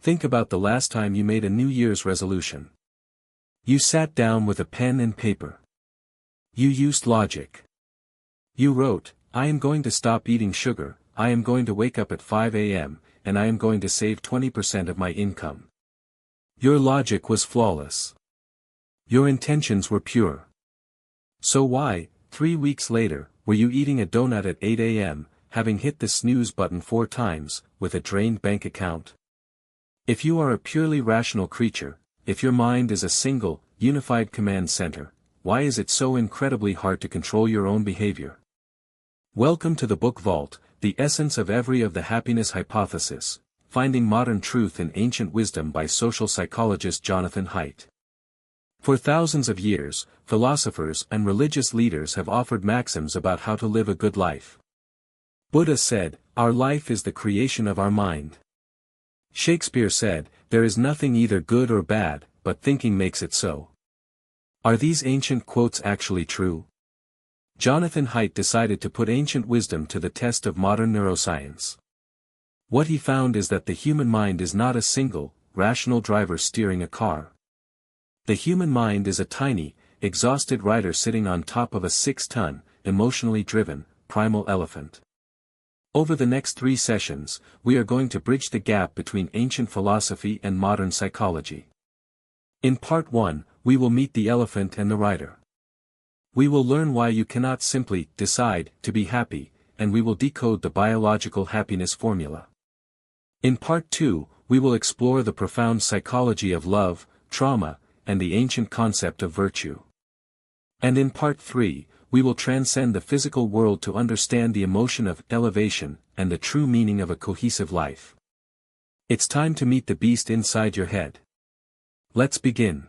Think about the last time you made a New Year's resolution. You sat down with a pen and paper. You used logic. You wrote, I am going to stop eating sugar, I am going to wake up at 5 a.m., and I am going to save 20% of my income. Your logic was flawless. Your intentions were pure. So why, 3 weeks later, were you eating a donut at 8 a.m., having hit the snooze button 4 times, with a drained bank account? If you are a purely rational creature, if your mind is a single, unified command center, why is it so incredibly hard to control your own behavior? Welcome to the Book Vault, the essence of every of the happiness hypothesis, finding modern truth in ancient wisdom by social psychologist Jonathan Haidt. For thousands of years, philosophers and religious leaders have offered maxims about how to live a good life. Buddha said, our life is the creation of our mind. Shakespeare said, there is nothing either good or bad, but thinking makes it so. Are these ancient quotes actually true? Jonathan Haidt decided to put ancient wisdom to the test of modern neuroscience. What he found is that the human mind is not a single, rational driver steering a car. The human mind is a tiny, exhausted rider sitting on top of a 6-ton, emotionally driven, primal elephant. Over the next 3 sessions, we are going to bridge the gap between ancient philosophy and modern psychology. In part 1, we will meet the elephant and the rider. We will learn why you cannot simply decide to be happy, and we will decode the biological happiness formula. In part 2, we will explore the profound psychology of love, trauma, and the ancient concept of virtue. And in part 3, we will transcend the physical world to understand the emotion of elevation and the true meaning of a cohesive life. It's time to meet the beast inside your head. Let's begin.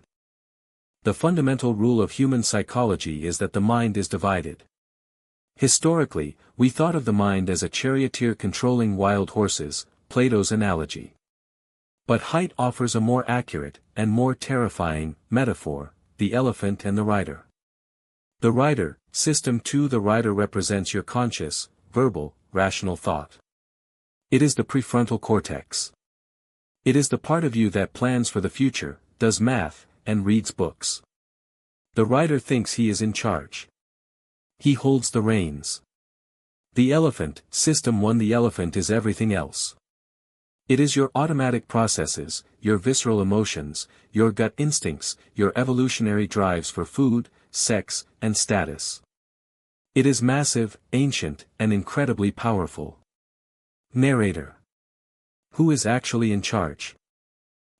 The fundamental rule of human psychology is that the mind is divided. Historically, we thought of the mind as a charioteer controlling wild horses, Plato's analogy. But Haidt offers a more accurate, and more terrifying, metaphor, the elephant and the rider. The rider, System 2. The rider represents your conscious, verbal, rational thought. It is the prefrontal cortex. It is the part of you that plans for the future, does math, and reads books. The rider thinks he is in charge. He holds the reins. The elephant, System 1. The elephant is everything else. It is your automatic processes, your visceral emotions, your gut instincts, your evolutionary drives for food, sex, and status. It is massive, ancient, and incredibly powerful. Narrator. Who is actually in charge?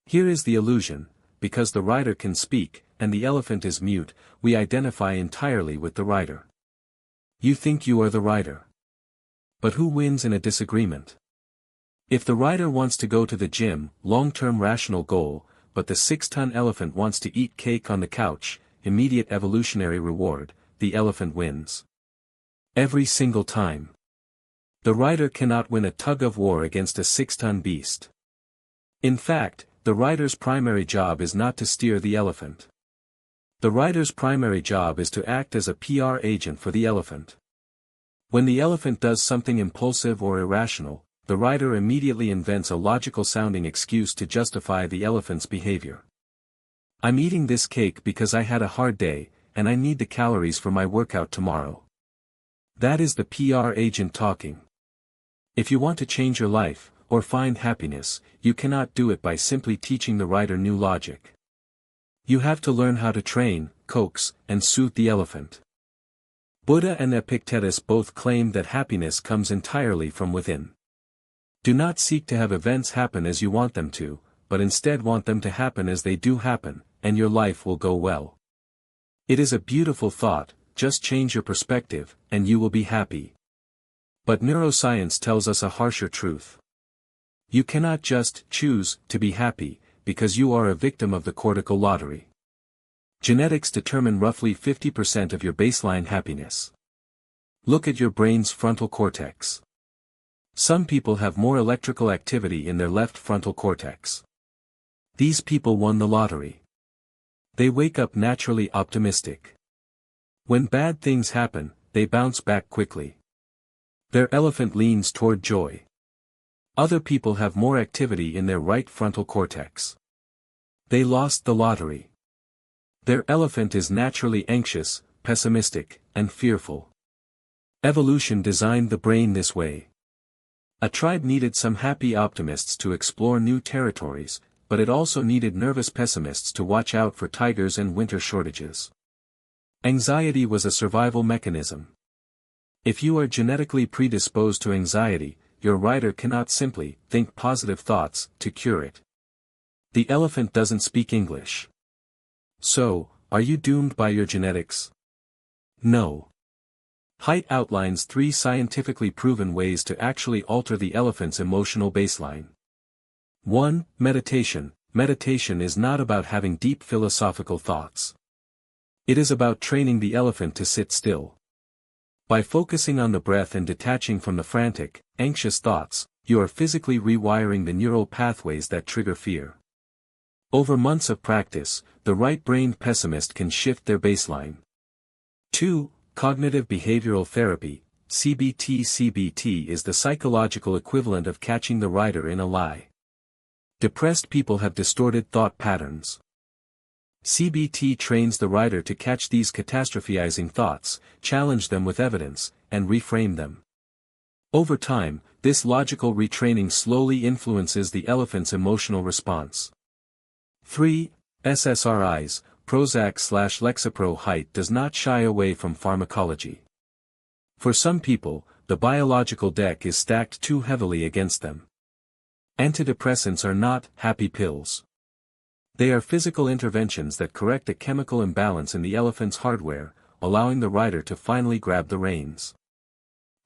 Here is the illusion. Because the rider can speak, and the elephant is mute, we identify entirely with the rider. You think you are the rider. But who wins in a disagreement? If the rider wants to go to the gym, long-term rational goal, but the 6-ton elephant wants to eat cake on the couch, immediate evolutionary reward, the elephant wins. Every single time. The rider cannot win a tug-of-war against a 6-ton beast. In fact, the rider's primary job is not to steer the elephant. The rider's primary job is to act as a PR agent for the elephant. When the elephant does something impulsive or irrational, the rider immediately invents a logical-sounding excuse to justify the elephant's behavior. I'm eating this cake because I had a hard day, and I need the calories for my workout tomorrow. That is the PR agent talking. If you want to change your life, or find happiness, you cannot do it by simply teaching the rider new logic. You have to learn how to train, coax, and soothe the elephant. Buddha and Epictetus both claimed that happiness comes entirely from within. Do not seek to have events happen as you want them to, but instead want them to happen as they do happen, and your life will go well. It is a beautiful thought, just change your perspective, and you will be happy. But neuroscience tells us a harsher truth. You cannot just choose to be happy, because you are a victim of the cortical lottery. Genetics determine roughly 50% of your baseline happiness. Look at your brain's frontal cortex. Some people have more electrical activity in their left frontal cortex. These people won the lottery. They wake up naturally optimistic. When bad things happen, they bounce back quickly. Their elephant leans toward joy. Other people have more activity in their right frontal cortex. They lost the lottery. Their elephant is naturally anxious, pessimistic, and fearful. Evolution designed the brain this way. A tribe needed some happy optimists to explore new territories, but it also needed nervous pessimists to watch out for tigers and winter shortages. Anxiety was a survival mechanism. If you are genetically predisposed to anxiety, your rider cannot simply think positive thoughts to cure it. The elephant doesn't speak English. So, are you doomed by your genetics? No. Haidt outlines 3 scientifically proven ways to actually alter the elephant's emotional baseline. 1. Meditation. Meditation is not about having deep philosophical thoughts. It is about training the elephant to sit still. By focusing on the breath and detaching from the frantic, anxious thoughts, you are physically rewiring the neural pathways that trigger fear. Over months of practice, the right-brained pessimist can shift their baseline. 2. Cognitive behavioral therapy, CBT. CBT is the psychological equivalent of catching the rider in a lie. Depressed people have distorted thought patterns. CBT trains the rider to catch these catastrophizing thoughts, challenge them with evidence, and reframe them. Over time, this logical retraining slowly influences the elephant's emotional response. 3. SSRIs, Prozac/Lexapro. Haidt does not shy away from pharmacology. For some people, the biological deck is stacked too heavily against them. Antidepressants are not happy pills. They are physical interventions that correct a chemical imbalance in the elephant's hardware, allowing the rider to finally grab the reins.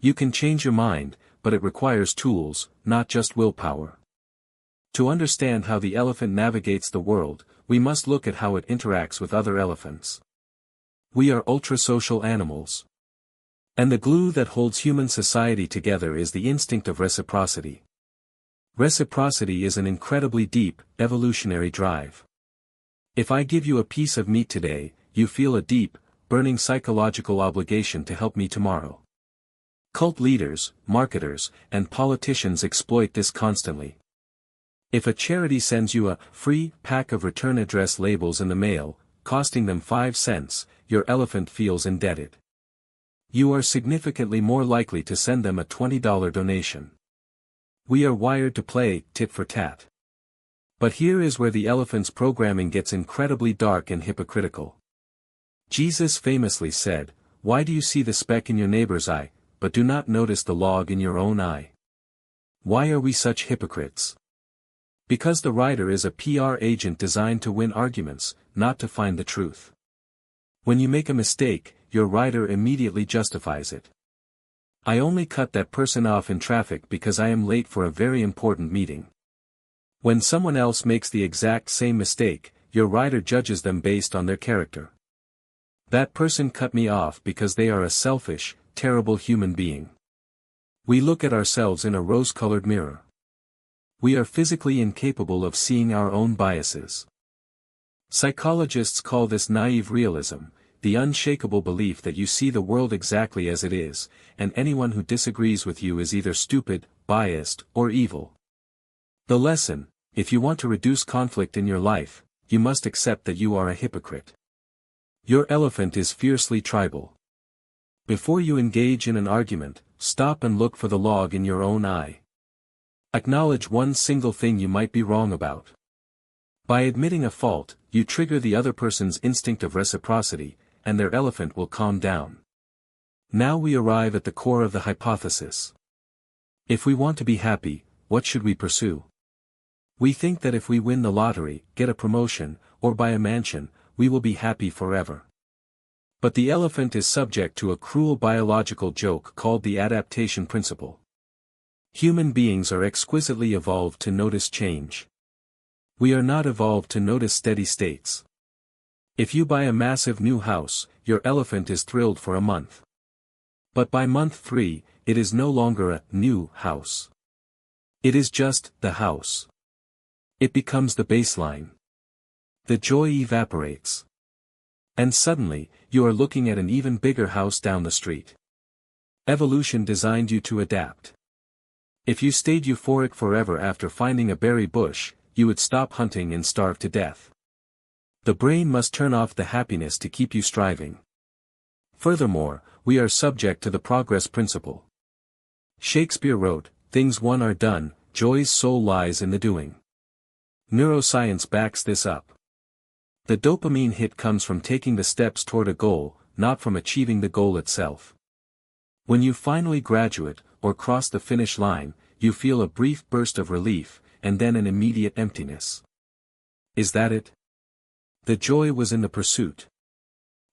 You can change your mind, but it requires tools, not just willpower. To understand how the elephant navigates the world, we must look at how it interacts with other elephants. We are ultra-social animals. And the glue that holds human society together is the instinct of reciprocity. Reciprocity is an incredibly deep, evolutionary drive. If I give you a piece of meat today, you feel a deep, burning psychological obligation to help me tomorrow. Cult leaders, marketers, and politicians exploit this constantly. If a charity sends you a free pack of return address labels in the mail, costing them 5 cents, your elephant feels indebted. You are significantly more likely to send them a $20 donation. We are wired to play tit for tat. But here is where the elephant's programming gets incredibly dark and hypocritical. Jesus famously said, "Why do you see the speck in your neighbor's eye, but do not notice the log in your own eye?" Why are we such hypocrites? Because the rider is a PR agent designed to win arguments, not to find the truth. When you make a mistake, your rider immediately justifies it. I only cut that person off in traffic because I am late for a very important meeting. When someone else makes the exact same mistake, your rider judges them based on their character. That person cut me off because they are a selfish, terrible human being. We look at ourselves in a rose-colored mirror. We are physically incapable of seeing our own biases. Psychologists call this naive realism, the unshakable belief that you see the world exactly as it is, and anyone who disagrees with you is either stupid, biased, or evil. The lesson: if you want to reduce conflict in your life, you must accept that you are a hypocrite. Your elephant is fiercely tribal. Before you engage in an argument, stop and look for the log in your own eye. Acknowledge one single thing you might be wrong about. By admitting a fault, you trigger the other person's instinct of reciprocity, and their elephant will calm down. Now we arrive at the core of the hypothesis. If we want to be happy, what should we pursue? We think that if we win the lottery, get a promotion, or buy a mansion, we will be happy forever. But the elephant is subject to a cruel biological joke called the adaptation principle. Human beings are exquisitely evolved to notice change. We are not evolved to notice steady states. If you buy a massive new house, your elephant is thrilled for a month. But by month 3, it is no longer a new house. It is just the house. It becomes the baseline. The joy evaporates. And suddenly, you are looking at an even bigger house down the street. Evolution designed you to adapt. If you stayed euphoric forever after finding a berry bush, you would stop hunting and starve to death. The brain must turn off the happiness to keep you striving. Furthermore, we are subject to the progress principle. Shakespeare wrote, "Things won are done, joy's soul lies in the doing." Neuroscience backs this up. The dopamine hit comes from taking the steps toward a goal, not from achieving the goal itself. When you finally graduate, or cross the finish line, you feel a brief burst of relief, and then an immediate emptiness. Is that it? The joy was in the pursuit.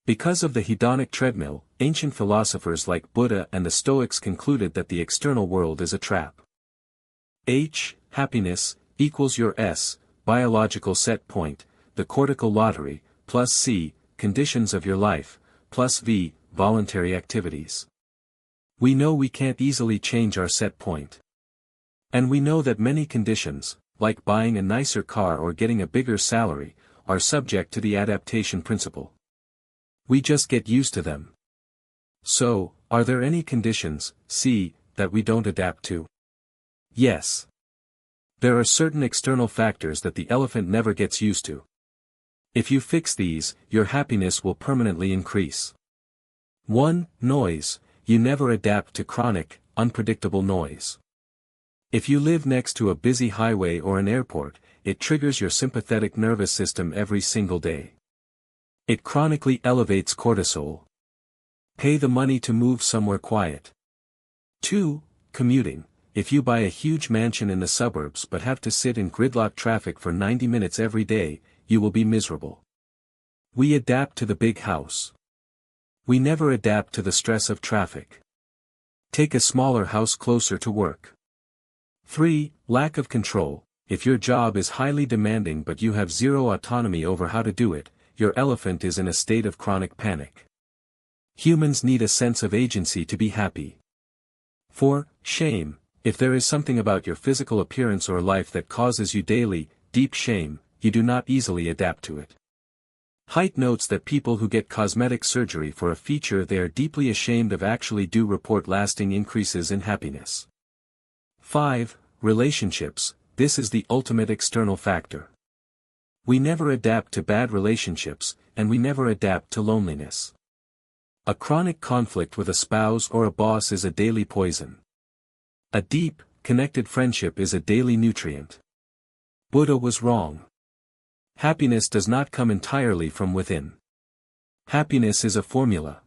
Because of the hedonic treadmill, ancient philosophers like Buddha and the Stoics concluded that the external world is a trap. Happiness, equals your S, biological set point, the cortical lottery, plus C, conditions of your life, plus V, voluntary activities. We know we can't easily change our set point. And we know that many conditions, like buying a nicer car or getting a bigger salary, are subject to the adaptation principle. We just get used to them. So, are there any conditions, C, that we don't adapt to? Yes. There are certain external factors that the elephant never gets used to. If you fix these, your happiness will permanently increase. 1. Noise. You never adapt to chronic, unpredictable noise. If you live next to a busy highway or an airport, it triggers your sympathetic nervous system every single day. It chronically elevates cortisol. Pay the money to move somewhere quiet. 2. Commuting. If you buy a huge mansion in the suburbs but have to sit in gridlock traffic for 90 minutes every day, you will be miserable. We adapt to the big house. We never adapt to the stress of traffic. Take a smaller house closer to work. 3. Lack of control. If your job is highly demanding but you have zero autonomy over how to do it, your elephant is in a state of chronic panic. Humans need a sense of agency to be happy. 4. Shame. If there is something about your physical appearance or life that causes you daily, deep shame, you do not easily adapt to it. Haidt notes that people who get cosmetic surgery for a feature they are deeply ashamed of actually do report lasting increases in happiness. 5. Relationships. This is the ultimate external factor. We never adapt to bad relationships, and we never adapt to loneliness. A chronic conflict with a spouse or a boss is a daily poison. A deep, connected friendship is a daily nutrient. Buddha was wrong. Happiness does not come entirely from within. Happiness is a formula.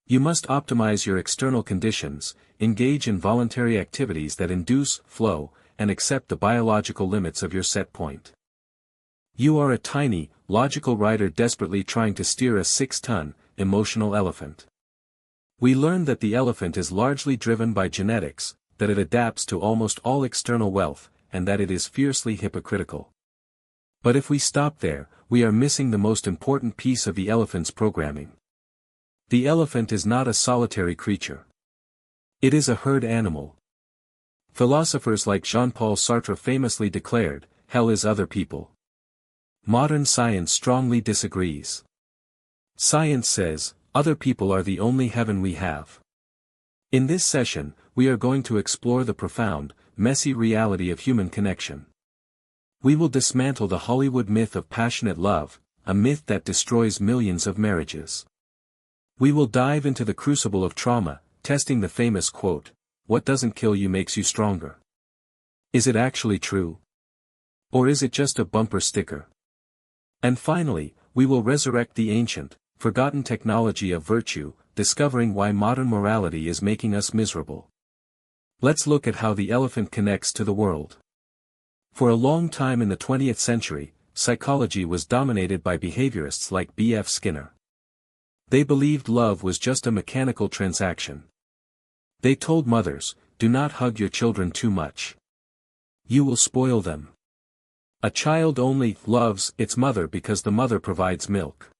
You must optimize your external conditions, engage in voluntary activities that induce flow, and accept the biological limits of your set point. You are a tiny, logical rider desperately trying to steer a 6-ton, emotional elephant. We learned that the elephant is largely driven by genetics, that it adapts to almost all external wealth, and that it is fiercely hypocritical. But if we stop there, we are missing the most important piece of the elephant's programming. The elephant is not a solitary creature. It is a herd animal. Philosophers like Jean-Paul Sartre famously declared, "Hell is other people." Modern science strongly disagrees. Science says, other people are the only heaven we have. In this session, we are going to explore the profound, messy reality of human connection. We will dismantle the Hollywood myth of passionate love, a myth that destroys millions of marriages. We will dive into the crucible of trauma, testing the famous quote, "What doesn't kill you makes you stronger." Is it actually true? Or is it just a bumper sticker? And finally, we will resurrect the ancient, forgotten technology of virtue, discovering why modern morality is making us miserable. Let's look at how the elephant connects to the world. For a long time in the 20th century, psychology was dominated by behaviorists like B.F. Skinner. They believed love was just a mechanical transaction. They told mothers, "Do not hug your children too much. You will spoil them. A child only loves its mother because the mother provides milk."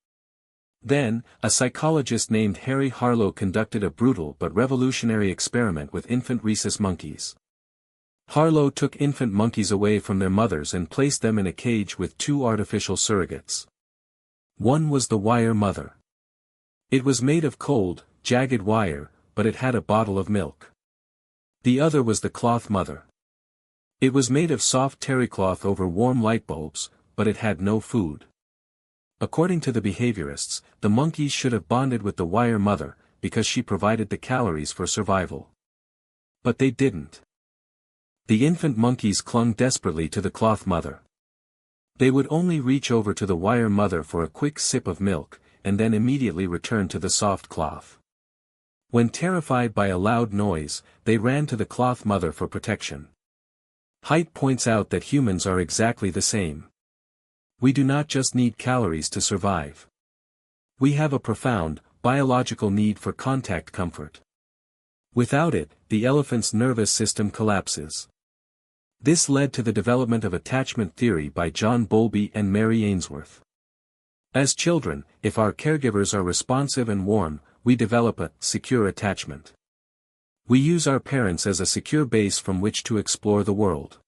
Then, a psychologist named Harry Harlow conducted a brutal but revolutionary experiment with infant rhesus monkeys. Harlow took infant monkeys away from their mothers and placed them in a cage with 2 artificial surrogates. One was the wire mother. It was made of cold, jagged wire, but it had a bottle of milk. The other was the cloth mother. It was made of soft terry cloth over warm light bulbs, but it had no food. According to the behaviorists, the monkeys should have bonded with the wire mother, because she provided the calories for survival. But they didn't. The infant monkeys clung desperately to the cloth mother. They would only reach over to the wire mother for a quick sip of milk, and then immediately return to the soft cloth. When terrified by a loud noise, they ran to the cloth mother for protection. Haidt points out that humans are exactly the same. We do not just need calories to survive. We have a profound, biological need for contact comfort. Without it, the elephant's nervous system collapses. This led to the development of attachment theory by John Bowlby and Mary Ainsworth. As children, if our caregivers are responsive and warm, we develop a secure attachment. We use our parents as a secure base from which to explore the world.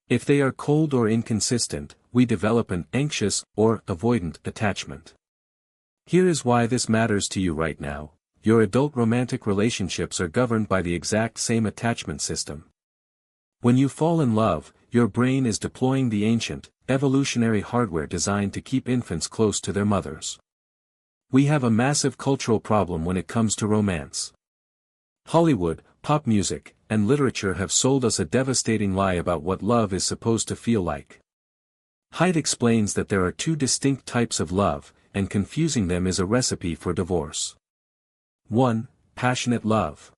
If they are cold or inconsistent, we develop an anxious or avoidant attachment. Here is why this matters to you right now. Your adult romantic relationships are governed by the exact same attachment system. When you fall in love, your brain is deploying the ancient, evolutionary hardware designed to keep infants close to their mothers. We have a massive cultural problem when it comes to romance. Hollywood, pop music, and literature have sold us a devastating lie about what love is supposed to feel like. Haidt explains that there are two distinct types of love, and confusing them is a recipe for divorce. 1. Passionate love.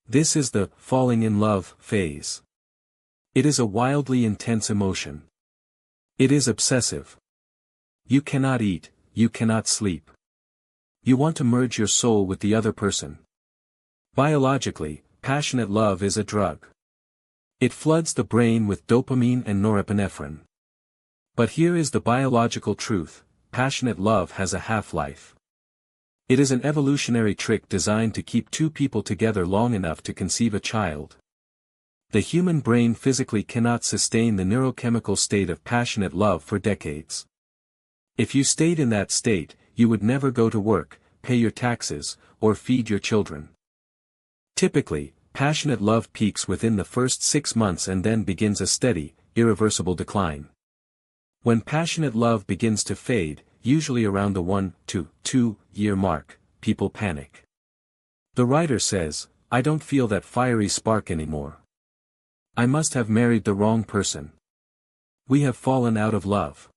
This is the falling in love phase. It is a wildly intense emotion. It is obsessive. You cannot eat, you cannot sleep. You want to merge your soul with the other person. Biologically, passionate love is a drug. It floods the brain with dopamine and norepinephrine. But here is the biological truth: passionate love has a half-life. It is an evolutionary trick designed to keep two people together long enough to conceive a child. The human brain physically cannot sustain the neurochemical state of passionate love for decades. If you stayed in that state, you would never go to work, pay your taxes, or feed your children. Typically, passionate love peaks within the first 6 months and then begins a steady, irreversible decline. When passionate love begins to fade, usually around the 1 to 2 year mark, people panic. The writer says, "I don't feel that fiery spark anymore. I must have married the wrong person. We have fallen out of love."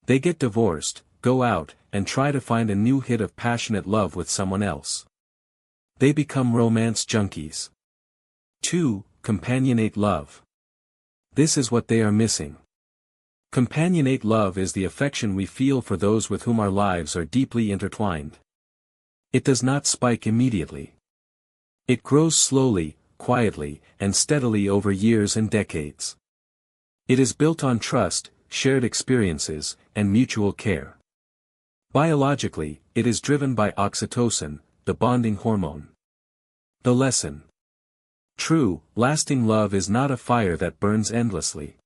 They get divorced, go out, and try to find a new hit of passionate love with someone else. They become romance junkies. 2. Companionate love. This is what they are missing. Companionate love is the affection we feel for those with whom our lives are deeply intertwined. It does not spike immediately. It grows slowly, quietly, and steadily over years and decades. It is built on trust, shared experiences, and mutual care. Biologically, it is driven by oxytocin, the bonding hormone. The lesson. True, lasting love is not a fire that burns endlessly.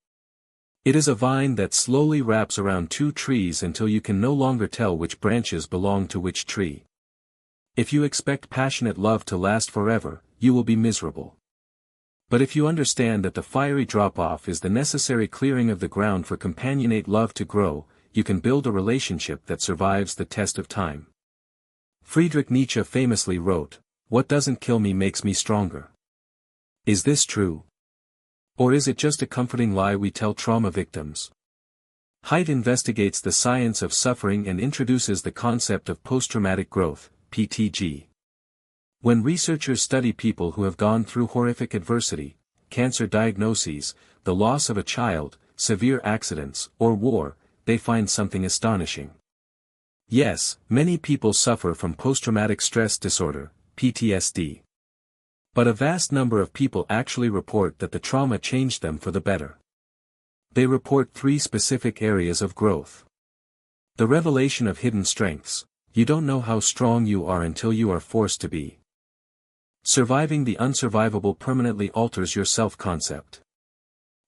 It is a vine that slowly wraps around two trees until you can no longer tell which branches belong to which tree. If you expect passionate love to last forever, you will be miserable. But if you understand that the fiery drop-off is the necessary clearing of the ground for companionate love to grow, you can build a relationship that survives the test of time. Friedrich Nietzsche famously wrote, "What doesn't kill me makes me stronger." Is this true? Or is it just a comforting lie we tell trauma victims? Haidt investigates the science of suffering and introduces the concept of post-traumatic growth, PTG. When researchers study people who have gone through horrific adversity, cancer diagnoses, the loss of a child, severe accidents, or war, they find something astonishing. Yes, many people suffer from post-traumatic stress disorder, PTSD. But a vast number of people actually report that the trauma changed them for the better. They report 3 specific areas of growth. The revelation of hidden strengths: you don't know how strong you are until you are forced to be. Surviving the unsurvivable permanently alters your self-concept.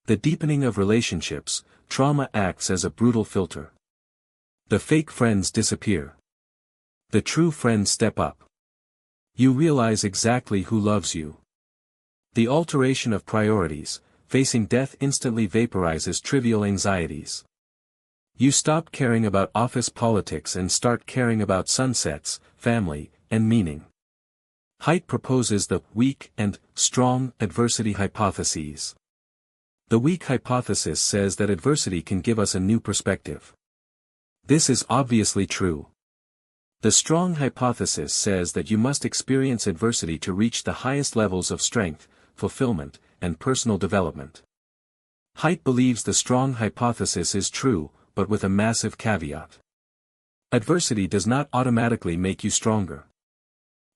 The deepening of relationships: trauma acts as a brutal filter. The fake friends disappear. The true friends step up. You realize exactly who loves you. The alteration of priorities, facing death instantly vaporizes trivial anxieties. You stop caring about office politics and start caring about sunsets, family, and meaning. Haidt proposes the weak and strong adversity hypotheses. The weak hypothesis says that adversity can give us a new perspective. This is obviously true. The strong hypothesis says that you must experience adversity to reach the highest levels of strength, fulfillment, and personal development. Haidt believes the strong hypothesis is true, but with a massive caveat. Adversity does not automatically make you stronger.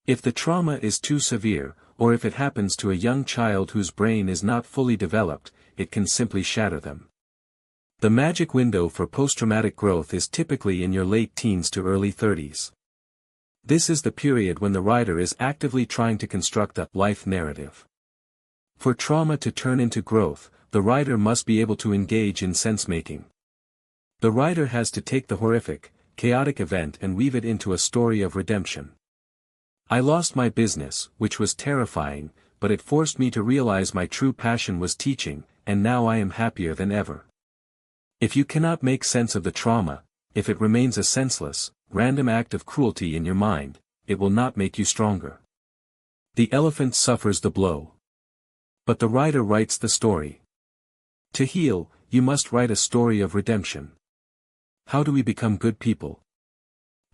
If the trauma is too severe, or if it happens to a young child whose brain is not fully developed, it can simply shatter them. The magic window for post-traumatic growth is typically in your late teens to early 30s. This is the period when the writer is actively trying to construct a life narrative. For trauma to turn into growth, the writer must be able to engage in sense-making. The writer has to take the horrific, chaotic event and weave it into a story of redemption. I lost my business, which was terrifying, but it forced me to realize my true passion was teaching, and now I am happier than ever. If you cannot make sense of the trauma, if it remains a senseless, random act of cruelty in your mind, it will not make you stronger. The elephant suffers the blow. But the writer writes the story. To heal, you must write a story of redemption. How do we become good people?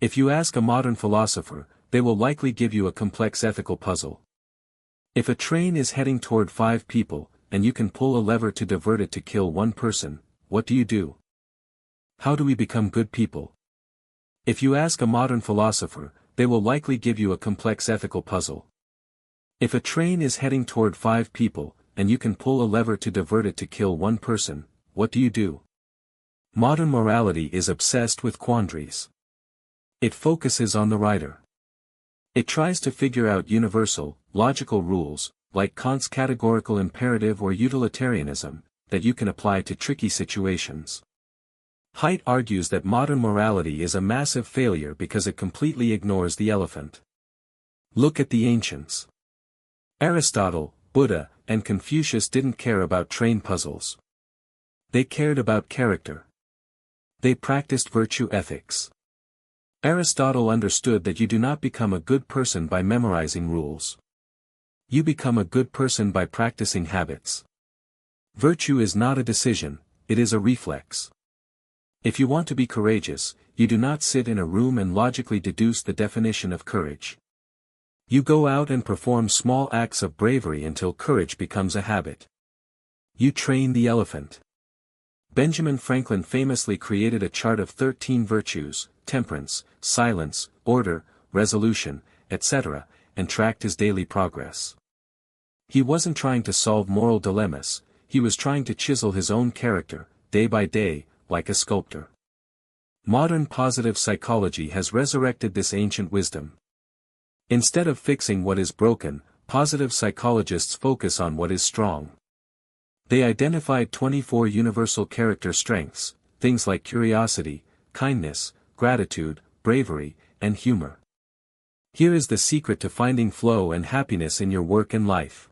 If you ask a modern philosopher, they will likely give you a complex ethical puzzle. If a train is heading toward 5 people, and you can pull a lever to divert it to kill 1 person, what do you do? How do we become good people? If you ask a modern philosopher, they will likely give you a complex ethical puzzle. If a train is heading toward 5 people, and you can pull a lever to divert it to kill 1 person, what do you do? Modern morality is obsessed with quandaries. It focuses on the writer. It tries to figure out universal, logical rules, like Kant's categorical imperative or utilitarianism, that you can apply to tricky situations. Haidt argues that modern morality is a massive failure because it completely ignores the elephant. Look at the ancients. Aristotle, Buddha, and Confucius didn't care about train puzzles. They cared about character. They practiced virtue ethics. Aristotle understood that you do not become a good person by memorizing rules. You become a good person by practicing habits. Virtue is not a decision, it is a reflex. If you want to be courageous, you do not sit in a room and logically deduce the definition of courage. You go out and perform small acts of bravery until courage becomes a habit. You train the elephant. Benjamin Franklin famously created a chart of 13 virtues, temperance, silence, order, resolution, etc., and tracked his daily progress. He wasn't trying to solve moral dilemmas, he was trying to chisel his own character, day by day, like a sculptor. Modern positive psychology has resurrected this ancient wisdom. Instead of fixing what is broken, positive psychologists focus on what is strong. They identified 24 universal character strengths, things like curiosity, kindness, gratitude, bravery, and humor. Here is the secret to finding flow and happiness in your work and life.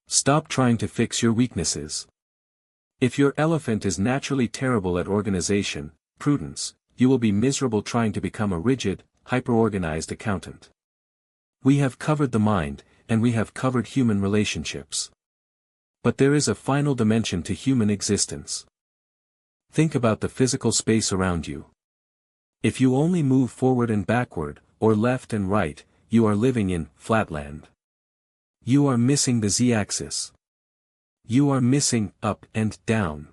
Stop trying to fix your weaknesses. If your elephant is naturally terrible at organization, prudence, you will be miserable trying to become a rigid, hyper-organized accountant. We have covered the mind, and we have covered human relationships. But there is a final dimension to human existence. Think about the physical space around you. If you only move forward and backward, or left and right, you are living in flatland. You are missing the z-axis. You are missing up and down.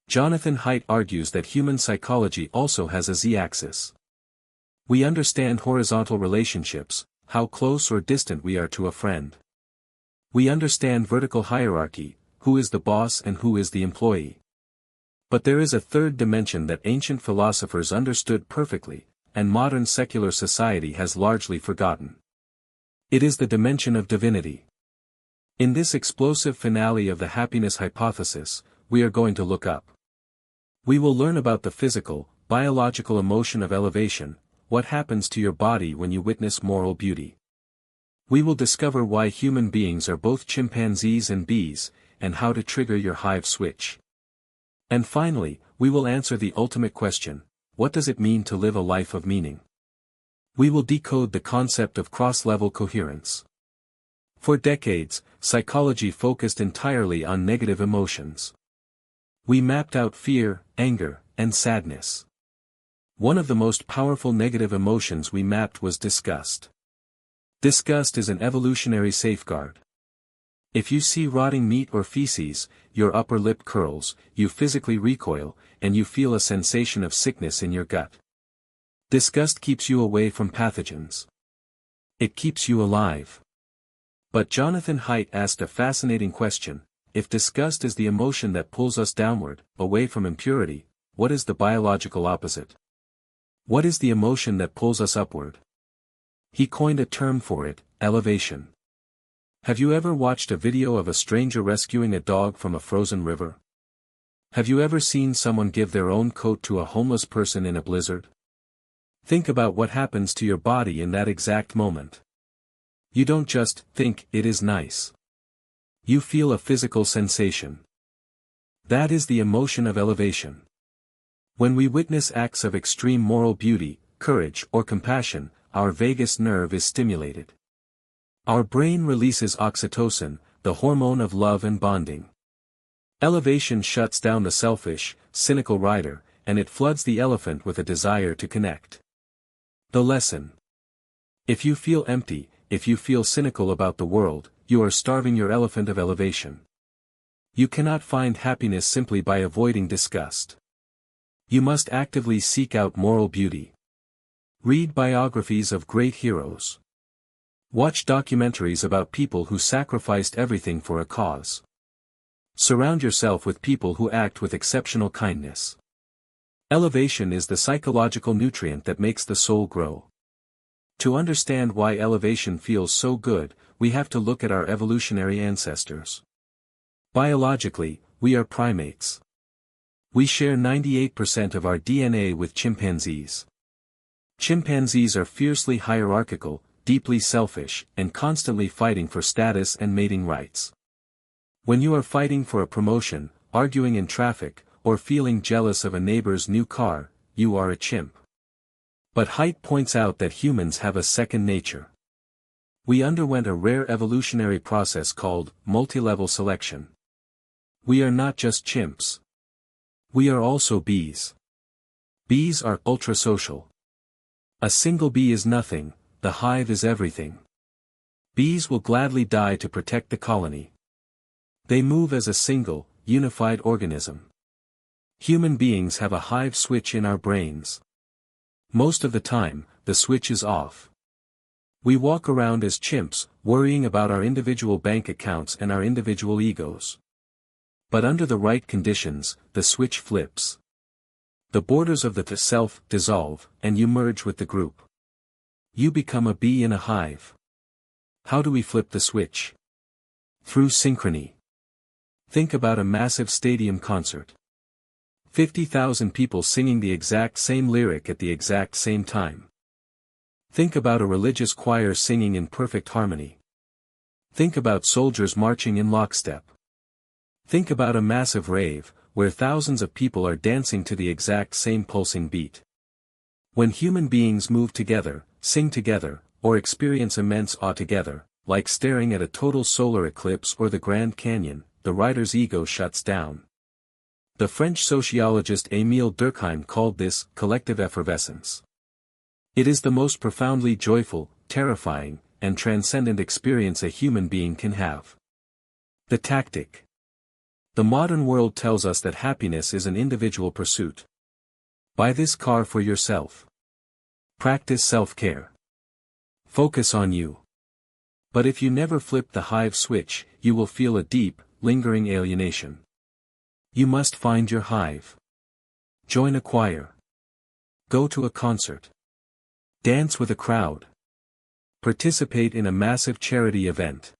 Jonathan Haidt argues that human psychology also has a z-axis. We understand horizontal relationships, how close or distant we are to a friend. We understand vertical hierarchy, who is the boss and who is the employee. But there is a third dimension that ancient philosophers understood perfectly, and modern secular society has largely forgotten. It is the dimension of divinity. In this explosive finale of the happiness hypothesis, we are going to look up. We will learn about the physical, biological emotion of elevation, what happens to your body when you witness moral beauty. We will discover why human beings are both chimpanzees and bees, and how to trigger your hive switch. And finally, we will answer the ultimate question: what does it mean to live a life of meaning? We will decode the concept of cross-level coherence. For decades, psychology focused entirely on negative emotions. We mapped out fear, anger, and sadness. One of the most powerful negative emotions we mapped was disgust. Disgust is an evolutionary safeguard. If you see rotting meat or feces, your upper lip curls, you physically recoil, and you feel a sensation of sickness in your gut. Disgust keeps you away from pathogens. It keeps you alive. But Jonathan Haidt asked a fascinating question: if disgust is the emotion that pulls us downward, away from impurity, what is the biological opposite? What is the emotion that pulls us upward? He coined a term for it: elevation. Have you ever watched a video of a stranger rescuing a dog from a frozen river? Have you ever seen someone give their own coat to a homeless person in a blizzard? Think about what happens to your body in that exact moment. You don't just think it is nice. You feel a physical sensation. That is the emotion of elevation. When we witness acts of extreme moral beauty, courage, or compassion, our vagus nerve is stimulated. Our brain releases oxytocin, the hormone of love and bonding. Elevation shuts down the selfish, cynical rider, and it floods the elephant with a desire to connect. The lesson: if you feel empty, if you feel cynical about the world, you are starving your elephant of elevation. You cannot find happiness simply by avoiding disgust. You must actively seek out moral beauty. Read biographies of great heroes. Watch documentaries about people who sacrificed everything for a cause. Surround yourself with people who act with exceptional kindness. Elevation is the psychological nutrient that makes the soul grow. To understand why elevation feels so good, we have to look at our evolutionary ancestors. Biologically, we are primates. We share 98% of our DNA with chimpanzees. Chimpanzees are fiercely hierarchical, deeply selfish, and constantly fighting for status and mating rights. When you are fighting for a promotion, arguing in traffic, or feeling jealous of a neighbor's new car, you are a chimp. But Haidt points out that humans have a second nature. We underwent a rare evolutionary process called multi-level selection. We are not just chimps. We are also bees. Bees are ultra-social. A single bee is nothing, the hive is everything. Bees will gladly die to protect the colony. They move as a single, unified organism. Human beings have a hive switch in our brains. Most of the time, the switch is off. We walk around as chimps, worrying about our individual bank accounts and our individual egos. But under the right conditions, the switch flips. The borders of the self dissolve, and you merge with the group. You become a bee in a hive. How do we flip the switch? Through synchrony. Think about a massive stadium concert. 50,000 people singing the exact same lyric at the exact same time. Think about a religious choir singing in perfect harmony. Think about soldiers marching in lockstep. Think about a massive rave, where thousands of people are dancing to the exact same pulsing beat. When human beings move together, sing together, or experience immense awe together, like staring at a total solar eclipse or the Grand Canyon, the rider's ego shuts down. The French sociologist Émile Durkheim called this collective effervescence. It is the most profoundly joyful, terrifying, and transcendent experience a human being can have. The tactic. The modern world tells us that happiness is an individual pursuit. Buy this car for yourself. Practice self-care. Focus on you. But if you never flip the hive switch, you will feel a deep, lingering alienation. You must find your hive. Join a choir. Go to a concert. Dance with a crowd. Participate in a massive charity event.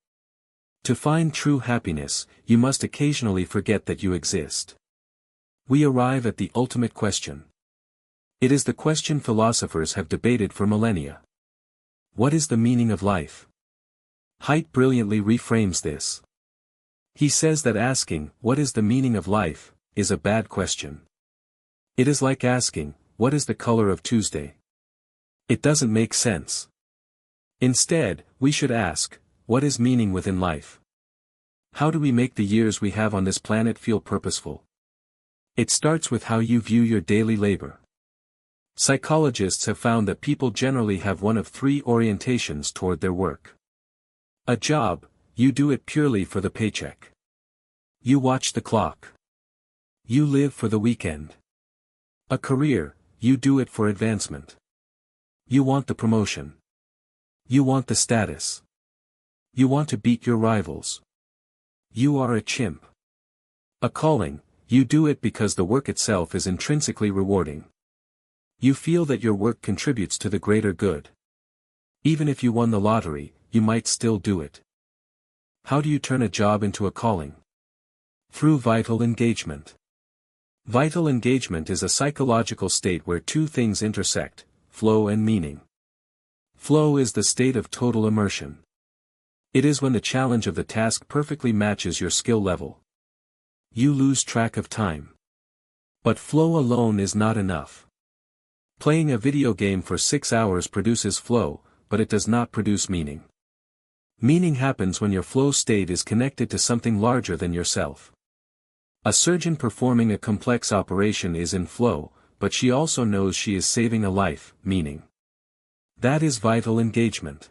To find true happiness, you must occasionally forget that you exist. We arrive at the ultimate question. It is the question philosophers have debated for millennia. What is the meaning of life? Haidt brilliantly reframes this. He says that asking, "What is the meaning of life?" is a bad question. It is like asking, "What is the color of Tuesday?" It doesn't make sense. Instead, we should ask, what is meaning within life? How do we make the years we have on this planet feel purposeful? It starts with how you view your daily labor. Psychologists have found that people generally have one of three orientations toward their work. A job, you do it purely for the paycheck. You watch the clock. You live for the weekend. A career, you do it for advancement. You want the promotion. You want the status. You want to beat your rivals. You are a chimp. A calling, you do it because the work itself is intrinsically rewarding. You feel that your work contributes to the greater good. Even if you won the lottery, you might still do it. How do you turn a job into a calling? Through vital engagement. Vital engagement is a psychological state where two things intersect, flow and meaning. Flow is the state of total immersion. It is when the challenge of the task perfectly matches your skill level. You lose track of time. But flow alone is not enough. Playing a video game for 6 hours produces flow, but it does not produce meaning. Meaning happens when your flow state is connected to something larger than yourself. A surgeon performing a complex operation is in flow, but she also knows she is saving a life, meaning. That is vital engagement.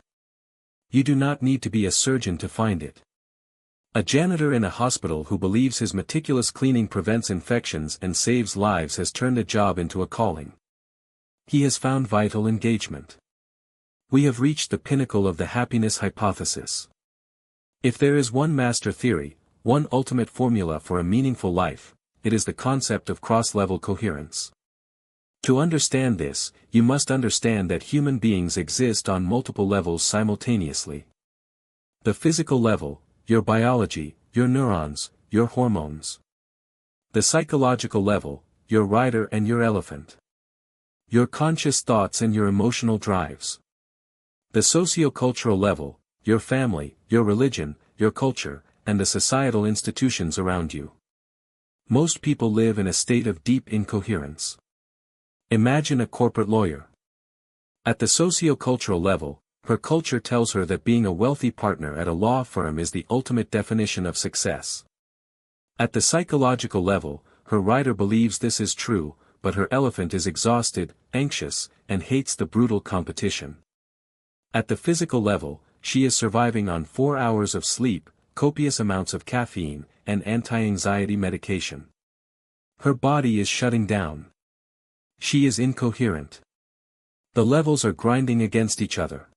You do not need to be a surgeon to find it. A janitor in a hospital who believes his meticulous cleaning prevents infections and saves lives has turned a job into a calling. He has found vital engagement. We have reached the pinnacle of the happiness hypothesis. If there is one master theory, one ultimate formula for a meaningful life, it is the concept of cross-level coherence. To understand this, you must understand that human beings exist on multiple levels simultaneously. The physical level, your biology, your neurons, your hormones. The psychological level, your rider and your elephant. Your conscious thoughts and your emotional drives. The socio-cultural level, your family, your religion, your culture, and the societal institutions around you. Most people live in a state of deep incoherence. Imagine a corporate lawyer. At the socio-cultural level, her culture tells her that being a wealthy partner at a law firm is the ultimate definition of success. At the psychological level, her rider believes this is true, but her elephant is exhausted, anxious, and hates the brutal competition. At the physical level, she is surviving on 4 hours of sleep, copious amounts of caffeine, and anti-anxiety medication. Her body is shutting down. She is incoherent. The levels are grinding against each other.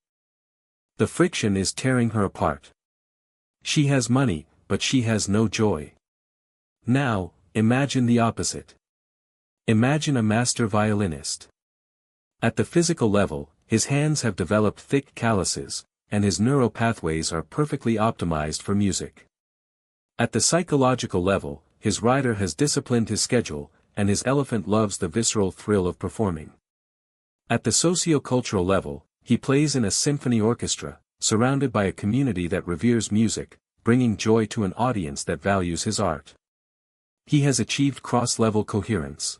The friction is tearing her apart. She has money, but she has no joy. Now, imagine the opposite. Imagine a master violinist. At the physical level, his hands have developed thick calluses, and his neural pathways are perfectly optimized for music. At the psychological level, his rider has disciplined his schedule, and his elephant loves the visceral thrill of performing. At the socio-cultural level, he plays in a symphony orchestra, surrounded by a community that reveres music, bringing joy to an audience that values his art. He has achieved cross-level coherence.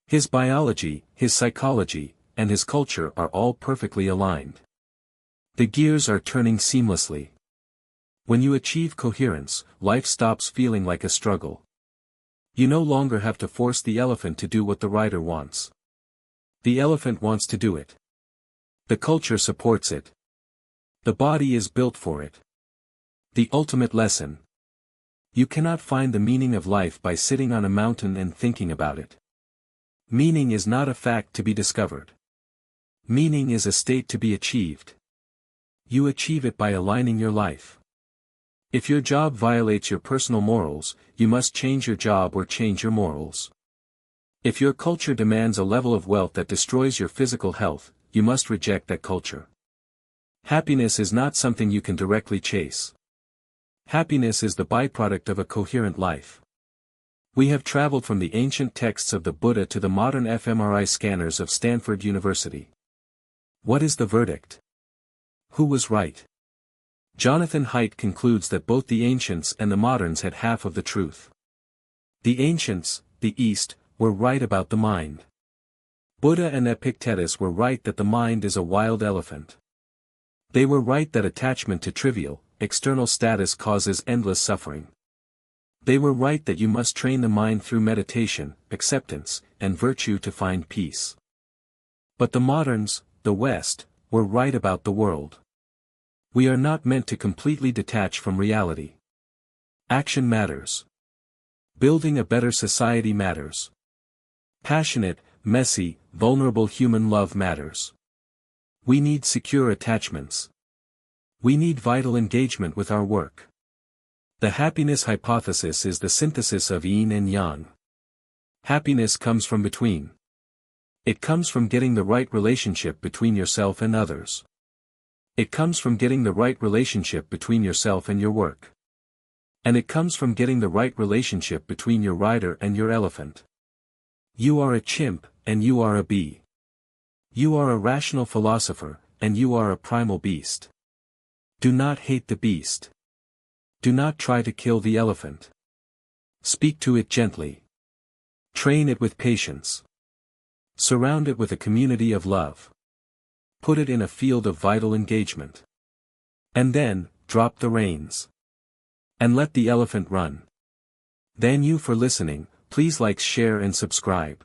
His biology, his psychology, and his culture are all perfectly aligned. The gears are turning seamlessly. When you achieve coherence, life stops feeling like a struggle. You no longer have to force the elephant to do what the rider wants. The elephant wants to do it. The culture supports it. The body is built for it. The ultimate lesson. You cannot find the meaning of life by sitting on a mountain and thinking about it. Meaning is not a fact to be discovered. Meaning is a state to be achieved. You achieve it by aligning your life. If your job violates your personal morals, you must change your job or change your morals. If your culture demands a level of wealth that destroys your physical health, you must reject that culture. Happiness is not something you can directly chase. Happiness is the byproduct of a coherent life. We have traveled from the ancient texts of the Buddha to the modern fMRI scanners of Stanford University. What is the verdict? Who was right? Jonathan Haidt concludes that both the ancients and the moderns had half of the truth. The ancients, the East, were right about the mind. Buddha and Epictetus were right that the mind is a wild elephant. They were right that attachment to trivial, external status causes endless suffering. They were right that you must train the mind through meditation, acceptance, and virtue to find peace. But the moderns, the West, were right about the world. We are not meant to completely detach from reality. Action matters. Building a better society matters. Passionate, messy, vulnerable human love matters. We need secure attachments. We need vital engagement with our work. The happiness hypothesis is the synthesis of yin and yang. Happiness comes from between. It comes from getting the right relationship between yourself and others. It comes from getting the right relationship between yourself and your work. And it comes from getting the right relationship between your rider and your elephant. You are a chimp, and you are a bee. You are a rational philosopher, and you are a primal beast. Do not hate the beast. Do not try to kill the elephant. Speak to it gently. Train it with patience. Surround it with a community of love. Put it in a field of vital engagement. And then, drop the reins. And let the elephant run. Thank you for listening. Please like, share and subscribe.